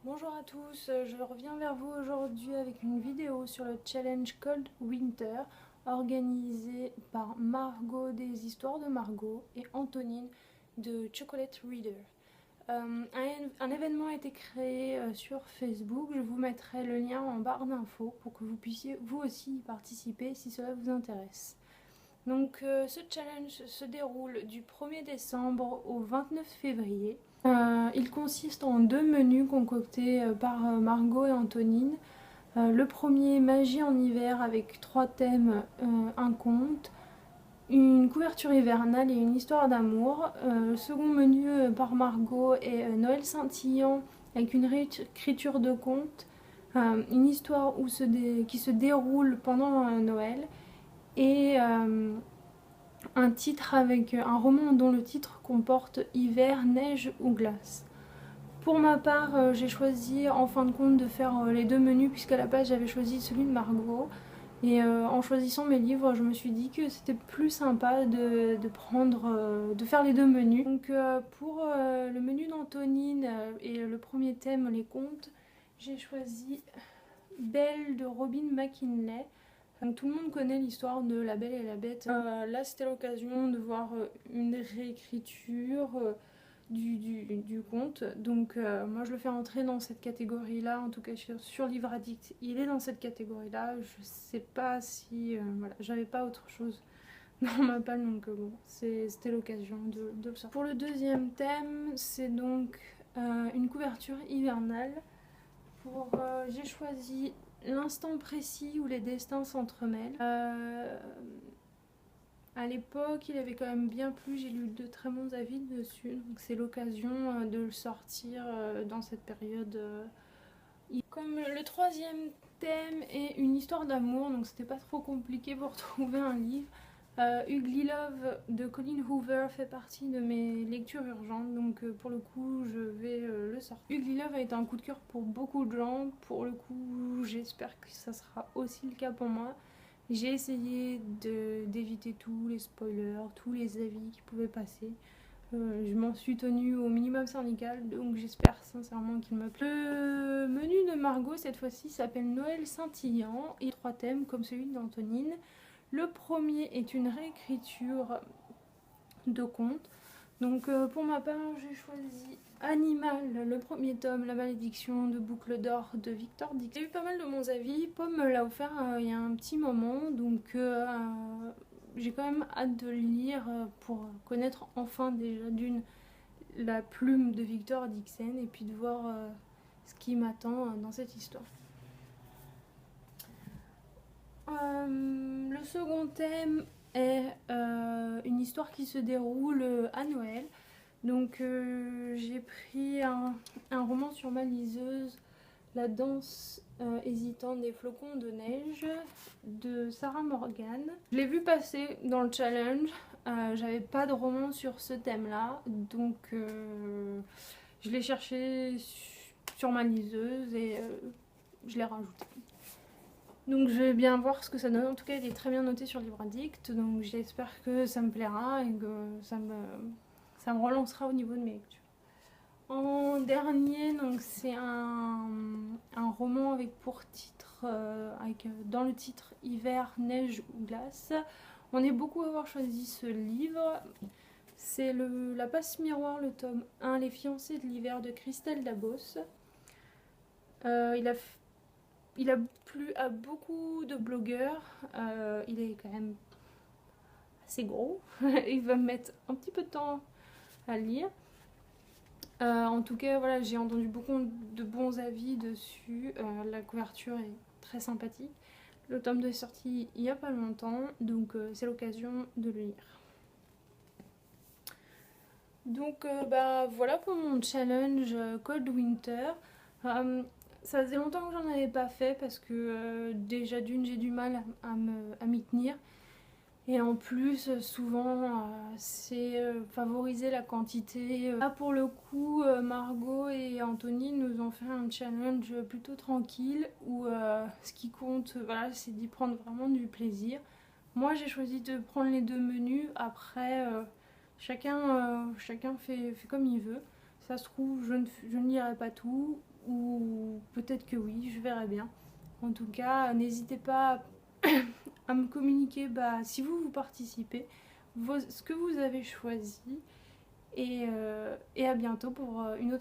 Bonjour à tous, je reviens vers vous aujourd'hui avec une vidéo sur le challenge Cold Winter organisé par Margot des Histoires de Margot et Antonine de Chocolate Reader. Un événement a été créé sur Facebook, je vous mettrai le lien en barre d'infos pour que vous puissiez vous aussi y participer si cela vous intéresse. Donc ce challenge se déroule du 1er décembre au 29 février. Il consiste en deux menus concoctés par Margot et Antonine. Le premier, magie en hiver avec trois thèmes, un conte, une couverture hivernale et une histoire d'amour. Le second menu par Margot est Noël scintillant avec une réécriture de conte, une histoire qui se déroule pendant Noël et un titre avec un roman dont le titre comporte hiver, neige ou glace. Pour ma part, j'ai choisi en fin de compte de faire les deux menus puisqu'à la base j'avais choisi celui de Margot. Et en choisissant mes livres, je me suis dit que c'était plus sympa de faire les deux menus. Donc pour le menu d'Antonine et le premier thème, les contes, j'ai choisi Belle de Robin McKinley. Donc, tout le monde connaît l'histoire de La Belle et la Bête. Là, c'était l'occasion de voir une réécriture du conte. Donc, moi, je le fais entrer dans cette catégorie-là. En tout cas, sur Livre Addict, il est dans cette catégorie-là. Je sais pas si. Voilà, j'avais pas autre chose dans ma palle, donc bon, c'était l'occasion de le sortir. Pour le deuxième thème, c'est donc une couverture hivernale. J'ai choisi l'instant précis où les destins s'entremêlent. À l'époque, il avait quand même bien plu, j'ai lu de très bons avis dessus, donc c'est l'occasion de le sortir dans cette période. Comme le troisième thème est une histoire d'amour, donc c'était pas trop compliqué pour trouver un livre. Ugly Love de Colleen Hoover fait partie de mes lectures urgentes, donc pour le coup je vais le sortir. Ugly Love a été un coup de cœur pour beaucoup de gens, pour le coup j'espère que ça sera aussi le cas pour moi. J'ai essayé d'éviter tous les spoilers, tous les avis qui pouvaient passer. Je m'en suis tenue au minimum syndical, donc j'espère sincèrement qu'il me plaît. Le menu de Margot cette fois-ci s'appelle Noël scintillant et trois thèmes comme celui d'Antonine. Le premier est une réécriture de conte. Donc pour ma part, j'ai choisi Animal, le premier tome, La malédiction de Boucle d'or de Victor Dick. J'ai eu pas mal de bons avis. Pomme me l'a offert il y a un petit moment, donc j'ai quand même hâte de le lire pour connaître enfin déjà la plume de Victor Dixon et puis de voir ce qui m'attend dans cette histoire. Le second thème est une histoire qui se déroule à Noël. Donc j'ai pris un roman sur ma liseuse, La danse hésitante des flocons de neige de Sarah Morgan. Je l'ai vu passer dans le challenge, j'avais pas de roman sur ce thème-là, donc je l'ai cherché sur ma liseuse et je l'ai rajouté. Donc je vais bien voir ce que ça donne. En tout cas, il est très bien noté sur Livre Addict, donc j'espère que ça me plaira et que ça me relancera au niveau de mes lectures. En dernier, donc c'est un roman avec pour titre, dans le titre Hiver, neige ou glace. On est beaucoup à avoir choisi ce livre. C'est La Passe Miroir, le tome 1, Les fiancés de l'hiver de Christelle Dabos. Il a plu à beaucoup de blogueurs. Il est quand même assez gros. Il va me mettre un petit peu de temps à le lire. En tout cas, voilà, j'ai entendu beaucoup de bons avis dessus. La couverture est très sympathique. Le tome 2 est sorti il n'y a pas longtemps, donc c'est l'occasion de le lire. Donc bah, voilà pour mon challenge Cold Winter. Ça faisait longtemps que j'en avais pas fait parce que déjà d'une j'ai du mal à m'y tenir. Et en plus, souvent, c'est favoriser la quantité. Là, pour le coup, Margot et Anthony nous ont fait un challenge plutôt tranquille où ce qui compte, voilà, c'est d'y prendre vraiment du plaisir. Moi, j'ai choisi de prendre les deux menus. Après, chacun fait comme il veut. Ça se trouve, je ne lirai pas tout. ou peut-être que oui, je verrai bien. En tout cas, n'hésitez pas à me communiquer si vous participez, ce que vous avez choisi. Et à bientôt pour une autre